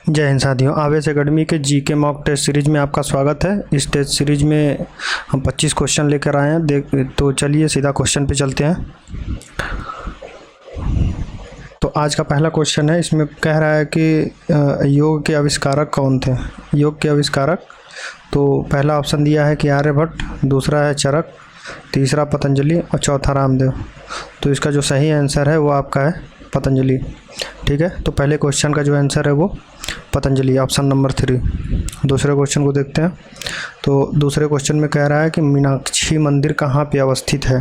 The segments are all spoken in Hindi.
जय हिंद साथियों, आवेश एकेडमी के जीके मॉक टेस्ट सीरीज में आपका स्वागत है। इस टेस्ट सीरीज में हम 25 क्वेश्चन लेकर आए हैं। तो चलिए सीधा क्वेश्चन पे चलते हैं। तो आज का पहला क्वेश्चन है, इसमें कह रहा है कि योग के आविष्कारक कौन थे। योग के आविष्कारक, तो पहला ऑप्शन दिया है कि आर्यभट्ट, दूसरा है चरक, तीसरा पतंजलि और चौथा रामदेव। तो इसका जो सही आंसर है वो आपका है पतंजलि। ठीक है, तो पहले क्वेश्चन का जो आंसर है वो पतंजलि, ऑप्शन नंबर 3। दूसरे क्वेश्चन को देखते हैं। तो दूसरे क्वेश्चन में कह रहा है कि मीनाक्षी मंदिर कहाँ पे अवस्थित है।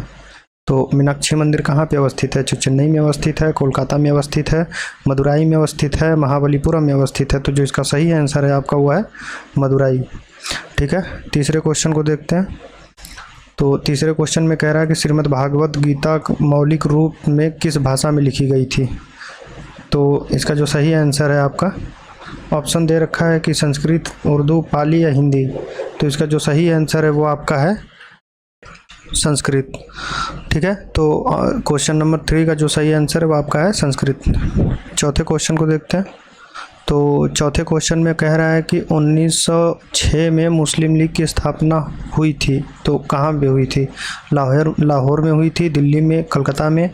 तो मीनाक्षी मंदिर कहाँ पे अवस्थित है, जो चेन्नई में अवस्थित है, कोलकाता में अवस्थित है, मदुराई में अवस्थित है, महाबलीपुरम में अवस्थित है। तो जो इसका सही आंसर है आपका वो है मदुराई। ठीक है, तीसरे क्वेश्चन को देखते हैं। तो तीसरे क्वेश्चन में कह रहा है कि श्रीमद् भागवत गीता मौलिक रूप में किस भाषा में लिखी गई थी। तो इसका जो सही आंसर है आपका, ऑप्शन दे रखा है कि संस्कृत, उर्दू, पाली या हिंदी। तो इसका जो सही आंसर है वो आपका है संस्कृत। ठीक है, तो क्वेश्चन नंबर 3 का जो सही आंसर है वो आपका है संस्कृत। चौथे क्वेश्चन को देखते हैं। तो चौथे क्वेश्चन में कह रहा है कि 1906 में मुस्लिम लीग की स्थापना हुई थी। तो कहाँ पे हुई थी, लाहौर में हुई थी, दिल्ली में, कलकत्ता में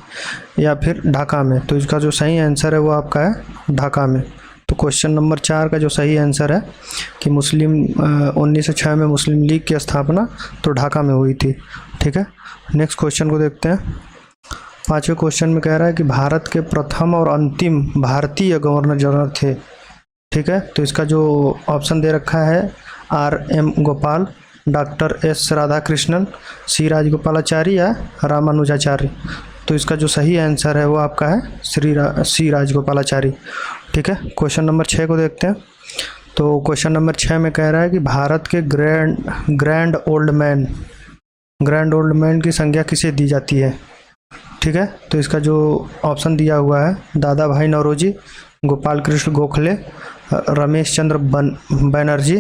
या फिर ढाका में। तो इसका जो सही आंसर है वो आपका है ढाका में। तो क्वेश्चन नंबर 4 का जो सही आंसर है कि 1906 में मुस्लिम लीग की स्थापना तो ढाका में हुई थी। ठीक है, नेक्स्ट क्वेश्चन को देखते हैं। पांचवें क्वेश्चन में कह रहा है कि भारत के प्रथम और अंतिम भारतीय गवर्नर जनरल थे। ठीक है, तो इसका जो ऑप्शन दे रखा है R.M. Gopal, doctor S. Radhakrishnan, C. Rajagopalachari या रामानुजाचार्य। तो इसका जो सही आंसर है वो आपका है C. राजगोपालाचारी। ठीक है, क्वेश्चन नंबर 6 को देखते हैं। तो क्वेश्चन नंबर 6 में कह रहा है कि भारत के ग्रैंड ओल्ड मैन की संज्ञा किसे दी जाती है। ठीक है, तो इसका जो ऑप्शन दिया हुआ है दादा भाई नौरोजी, गोपाल कृष्ण गोखले, रमेश चंद्र बनर्जी,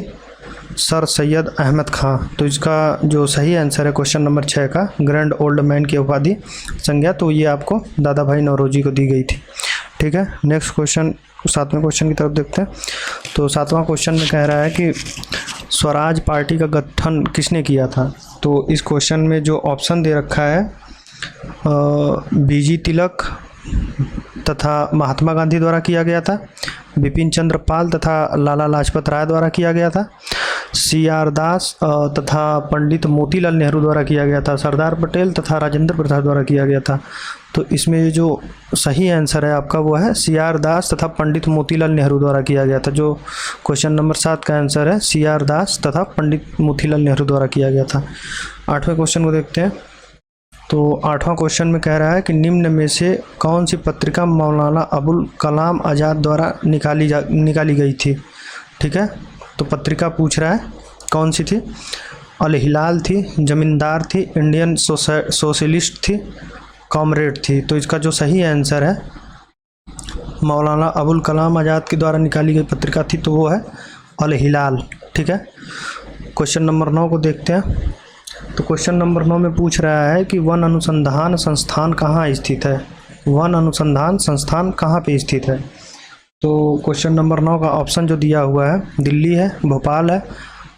सर सैयद अहमद खां। तो इसका जो सही आंसर है क्वेश्चन नंबर 6 का, ग्रैंड ओल्ड मैन की उपाधि संज्ञा तो ये आपको दादा भाई नौरोजी को दी गई थी। ठीक है, नेक्स्ट क्वेश्चन, 7वें क्वेश्चन की तरफ देखते हैं। तो 7वां क्वेश्चन में कह रहा है कि स्वराज पार्टी का गठन किसने किया था। तो इस क्वेश्चन में जो ऑप्शन दे रखा है बीजी तिलक तथा महात्मा गांधी द्वारा किया गया था, बिपिन चंद्र पाल तथा लाला लाजपत राय द्वारा किया गया था, CR दास तथा पंडित मोतीलाल नेहरू द्वारा किया गया था, सरदार पटेल तथा राजेंद्र प्रसाद द्वारा किया गया था। तो इसमें जो सही आंसर है आपका वो है CR दास तथा पंडित मोतीलाल नेहरू द्वारा किया गया था। जो क्वेश्चन नंबर 7 का आंसर है CR दास तथा पंडित मोतीलाल नेहरू द्वारा किया गया था। 8वें क्वेश्चन को देखते हैं। तो 8वां क्वेश्चन में कह रहा है कि निम्न में से कौन सी पत्रिका मौलाना अबुल कलाम आज़ाद द्वारा निकाली गई थी। ठीक है, तो पत्रिका पूछ रहा है कौन सी थी। अल हिलाल थी, जमींदार थी, इंडियन सोशलिस्ट थी, कॉमरेड थी। तो इसका जो सही आंसर है मौलाना अबुल कलाम आज़ाद के द्वारा निकाली गई पत्रिका थी तो वो है अल हिलाल। ठीक है, क्वेश्चन नंबर 9 को देखते हैं। तो क्वेश्चन नंबर 9 में पूछ रहा है कि वन अनुसंधान संस्थान कहाँ स्थित है। वन अनुसंधान संस्थान कहाँ पे स्थित है। तो क्वेश्चन नंबर 9 का ऑप्शन जो दिया हुआ है दिल्ली है, भोपाल है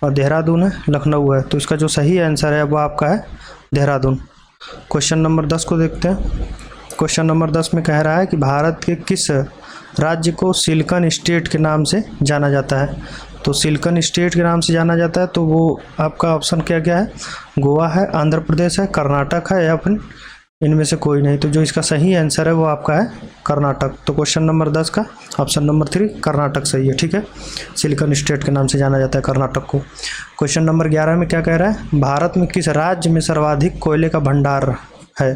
और देहरादून है, लखनऊ है। तो इसका जो सही आंसर है वो आपका है देहरादून। क्वेश्चन नंबर 10 को देखते हैं। क्वेश्चन नंबर 10 में कह रहा है कि भारत के किस राज्य को सिलिकॉन स्टेट के नाम से जाना जाता है। तो सिलिकॉन स्टेट के नाम से जाना जाता है तो वो आपका ऑप्शन क्या क्या है, गोवा है, आंध्र प्रदेश है, कर्नाटक है या फिर इनमें से कोई नहीं। तो जो इसका सही आंसर है वो आपका है कर्नाटक। तो क्वेश्चन नंबर 10 का ऑप्शन नंबर 3 कर्नाटक सही है। ठीक है, सिलिकॉन स्टेट के नाम से जाना जाता है कर्नाटक को। क्वेश्चन नंबर 11 में क्या कह रहा है, भारत में किस राज्य में सर्वाधिक कोयले का भंडार है।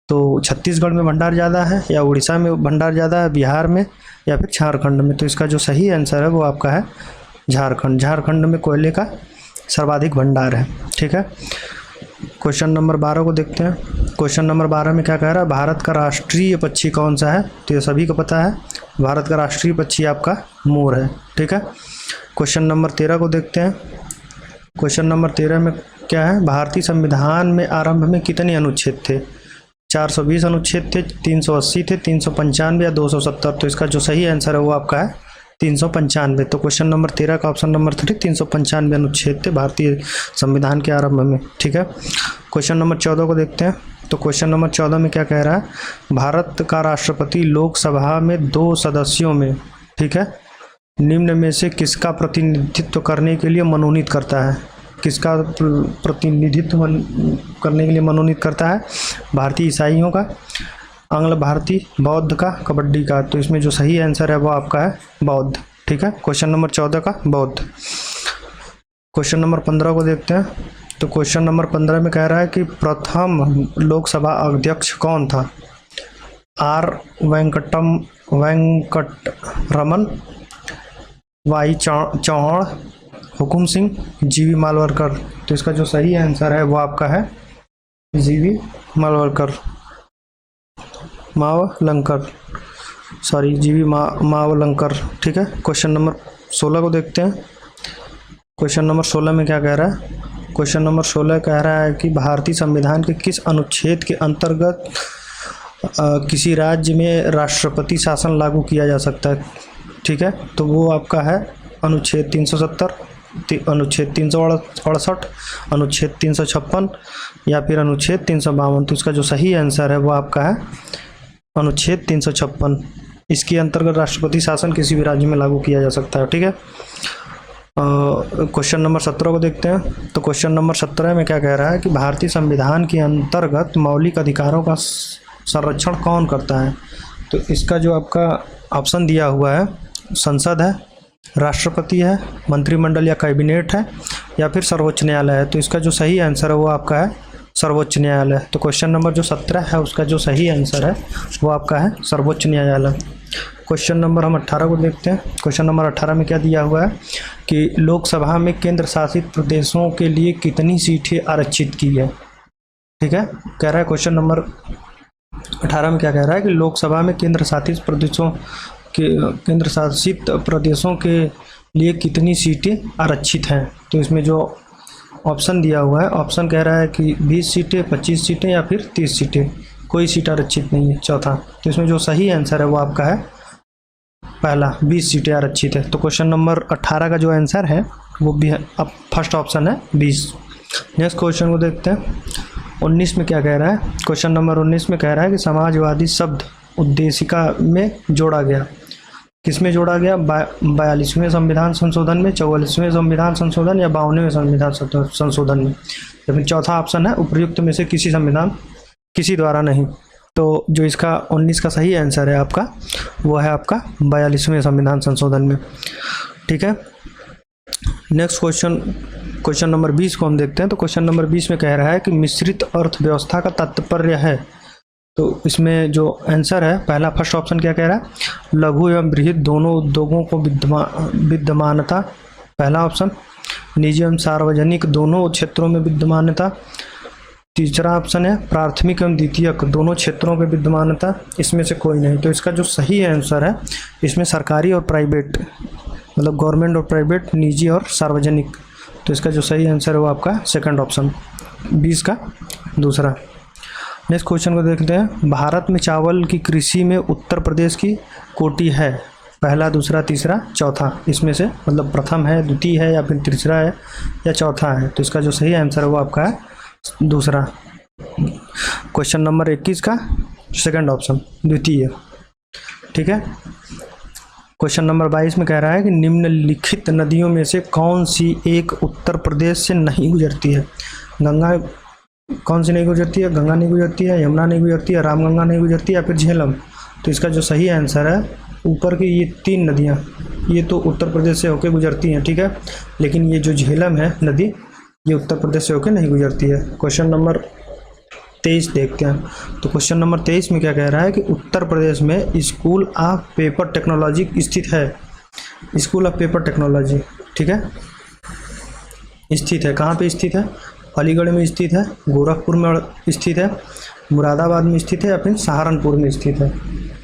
तो छत्तीसगढ़ में भंडार ज़्यादा है या उड़ीसा में भंडार ज़्यादा है, बिहार में या फिर झारखंड में। तो इसका जो सही आंसर है वो आपका है झारखंड में कोयले का सर्वाधिक भंडार है। ठीक है, क्वेश्चन नंबर 12 को देखते हैं। क्वेश्चन नंबर 12 में क्या कह रहा है, भारत का राष्ट्रीय पक्षी कौन सा है। तो ये सभी को पता है, भारत का राष्ट्रीय पक्षी आपका मोर है। ठीक है, क्वेश्चन नंबर 13 को देखते हैं। क्वेश्चन नंबर 13 में क्या है, भारतीय संविधान में आरंभ में कितने अनुच्छेद थे। 420 अनुच्छेद थे, 380 थे, 395 या 270। तो इसका जो सही आंसर है वो आपका है 395। तो क्वेश्चन नंबर 13 का ऑप्शन नंबर 3 395 अनुच्छेद थे भारतीय संविधान के आरंभ में। ठीक है, क्वेश्चन नंबर 14 को देखते हैं। तो क्वेश्चन नंबर 14 में क्या कह रहा है, भारत का राष्ट्रपति लोकसभा में 2 सदस्यों में, ठीक है, निम्न में से किसका प्रतिनिधित्व करने के लिए मनोनीत करता है। किसका प्रतिनिधित्व करने के लिए मनोनीत करता है, भारतीय ईसाइयों का, आंग्ल भारतीय, बौद्ध का, कबड्डी का। तो इसमें जो सही आंसर है वो आपका है बौद्ध। ठीक है, क्वेश्चन नंबर 14 का बौद्ध। क्वेश्चन नंबर 15 को देखते हैं। तो क्वेश्चन नंबर 15 में कह रहा है कि प्रथम लोकसभा अध्यक्ष कौन था, आर वेंकटरमन, वाई चौहान, हुकुम सिंह, जीवी मालवरकर। तो इसका जो सही आंसर है वो आपका है जीवी मालवरकर, जीवी मावलंकर। ठीक है, क्वेश्चन नंबर 16 को देखते हैं। क्वेश्चन नंबर 16 में क्या कह रहा है, क्वेश्चन नंबर 16 कह रहा है कि भारतीय संविधान के किस अनुच्छेद के अंतर्गत किसी राज्य में राष्ट्रपति शासन लागू किया जा सकता है। ठीक है, तो वो आपका है अनुच्छेद 370, अनुच्छेद 368, अनुच्छेद 356 या फिर अनुच्छेद 352। तो इसका जो सही आंसर है वो आपका है अनुच्छेद 356। इसके अंतर्गत राष्ट्रपति शासन किसी भी राज्य में लागू किया जा सकता है। ठीक है, क्वेश्चन नंबर 17 को देखते हैं। तो क्वेश्चन नंबर 17 में क्या कह रहा है कि भारतीय संविधान के अंतर्गत मौलिक अधिकारों का संरक्षण कौन करता है। तो इसका जो आपका ऑप्शन दिया हुआ है, संसद है, राष्ट्रपति है, मंत्रिमंडल या कैबिनेट है, या फिर सर्वोच्च न्यायालय है। तो इसका जो सही आंसर है वो आपका है सर्वोच्च न्यायालय। तो क्वेश्चन नंबर जो 17 है उसका जो सही आंसर है वो आपका है सर्वोच्च न्यायालय। क्वेश्चन नंबर हम 18 को देखते हैं। क्वेश्चन नंबर 18 में क्या दिया हुआ है कि लोकसभा में केंद्र शासित प्रदेशों के लिए कितनी सीटें आरक्षित की है। ठीक है, कह रहा है क्वेश्चन नंबर 18 में क्या कह रहा है कि लोकसभा में केंद्र शासित प्रदेशों के लिए कितनी सीटें आरक्षित हैं। तो इसमें जो ऑप्शन दिया हुआ है, ऑप्शन कह रहा है कि 20 सीटें, 25 सीटें या फिर 30 सीटें, कोई सीट आरक्षित नहीं है चौथा। तो इसमें जो सही आंसर है वो आपका है पहला, 20 सीटें आरक्षित है। तो क्वेश्चन नंबर 18 का जो आंसर है वो भी अब फर्स्ट ऑप्शन है 20। नेक्स्ट क्वेश्चन को देखते हैं। 19 में क्या कह रहा है, क्वेश्चन नंबर 19 में कह रहा है कि समाजवादी शब्द उद्देशिका में जोड़ा गया। किस में जोड़ा गया, 42वें संविधान संशोधन में, 44वें संविधान संशोधन या 52वें संविधान संशोधन में। या फिर चौथा ऑप्शन है उपयुक्त में से किसी द्वारा नहीं। तो जो इसका 19 का सही आंसर है आपका वो है आपका 42वें संविधान संशोधन में। ठीक है, नेक्स्ट क्वेश्चन नंबर 20 को हम देखते हैं। तो क्वेश्चन नंबर 20 में कह रहा है कि मिश्रित अर्थव्यवस्था का तात्पर्य है। तो इसमें जो आंसर है पहला फर्स्ट ऑप्शन क्या कह रहा है, लघु एवं बृहद दोनों उद्योगों को विद्यमानता, पहला ऑप्शन। निजी एवं सार्वजनिक दोनों क्षेत्रों में विद्यमानता, तीसरा ऑप्शन है प्राथमिक एवं द्वितीयक दोनों क्षेत्रों में विद्यमानता, इसमें से कोई नहीं। तो इसका जो सही आंसर है इसमें सरकारी और प्राइवेट, मतलब गवर्नमेंट और प्राइवेट, निजी और सार्वजनिक। तो इसका जो सही आंसर है वो आपका सेकंड ऑप्शन 20 का दूसरा। नेक्स्ट क्वेश्चन को देखते हैं। भारत में चावल की कृषि में उत्तर प्रदेश की कोटि है, पहला, दूसरा, तीसरा, चौथा, इसमें से मतलब प्रथम है, द्वितीय है या फिर तीसरा है या चौथा है। तो इसका जो सही आंसर है वो आपका है दूसरा। क्वेश्चन नंबर 21 का सेकंड ऑप्शन द्वितीय। ठीक है, क्वेश्चन नंबर 22 में कह रहा है कि निम्नलिखित नदियों में से कौन सी एक उत्तर प्रदेश से नहीं गुजरती है। गंगा कौन सी नहीं गुजरती है, गंगा नहीं गुजरती है, यमुना नहीं गुजरती है, रामगंगा नहीं गुजरती है या फिर झेलम। तो इसका जो सही आंसर है ऊपर की ये 3 नदियाँ, ये तो उत्तर प्रदेश से होकर गुजरती हैं। ठीक है, लेकिन ये जो झेलम है नदी ये उत्तर प्रदेश से होकर नहीं गुजरती है। क्वेश्चन नंबर 23 देखते हैं। तो क्वेश्चन नंबर 23 में क्या कह रहा है कि उत्तर प्रदेश में स्कूल ऑफ पेपर टेक्नोलॉजी स्थित है। स्कूल ऑफ पेपर टेक्नोलॉजी, ठीक है, स्थित है, कहाँ पे स्थित है, अलीगढ़ में स्थित है, गोरखपुर में स्थित है, मुरादाबाद में स्थित है या फिर सहारनपुर में स्थित है।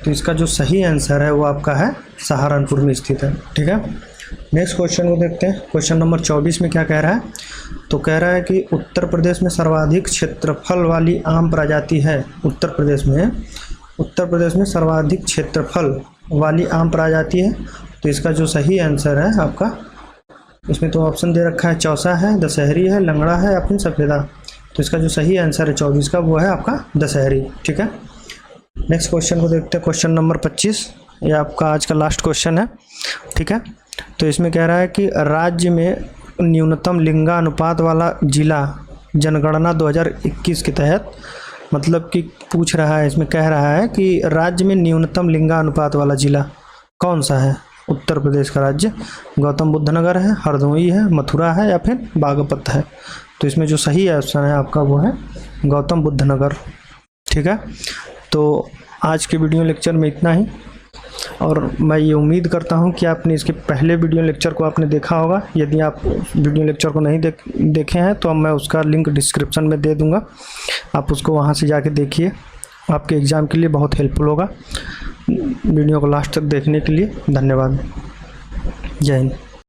तो इसका जो सही आंसर है वो आपका है सहारनपुर में स्थित है। ठीक है, नेक्स्ट क्वेश्चन को देखते हैं। क्वेश्चन नंबर 24 में क्या कह रहा है, तो कह रहा है कि उत्तर प्रदेश में सर्वाधिक क्षेत्रफल वाली आम प्रजाति है। उत्तर प्रदेश में सर्वाधिक क्षेत्रफल वाली आम प्रजाति है तो इसका जो सही आंसर है आपका, इसमें तो ऑप्शन दे रखा है चौसा है, दशहरी है, लंगड़ा है या फिर सफ़ेदा। तो इसका जो सही आंसर है 24 का वो है आपका दशहरी। ठीक है, नेक्स्ट क्वेश्चन को देखते हैं, क्वेश्चन नंबर 25। ये आपका आज का लास्ट क्वेश्चन है। ठीक है, तो इसमें कह रहा है कि राज्य में न्यूनतम लिंगानुपात वाला जिला जनगणना 2021 के तहत, मतलब कि पूछ रहा है, इसमें कह रहा है कि राज्य में न्यूनतम लिंगानुपात वाला जिला कौन सा है। उत्तर प्रदेश का राज्य गौतम बुद्ध नगर है, हरदोई है, मथुरा है या फिर बागपत है। तो इसमें जो सही ऑप्शन है आपका वो है गौतम बुद्ध नगर। ठीक है, तो आज के वीडियो लेक्चर में इतना ही, और मैं ये उम्मीद करता हूँ कि आपने इसके पहले वीडियो लेक्चर को आपने देखा होगा। यदि आप वीडियो लेक्चर को नहीं देखे हैं तो मैं उसका लिंक डिस्क्रिप्शन में दे दूँगा, आप उसको वहाँ से जाके देखिए, आपके एग्ज़ाम के लिए बहुत हेल्पफुल होगा। वीडियो को लास्ट तक देखने के लिए धन्यवाद। जय हिंद।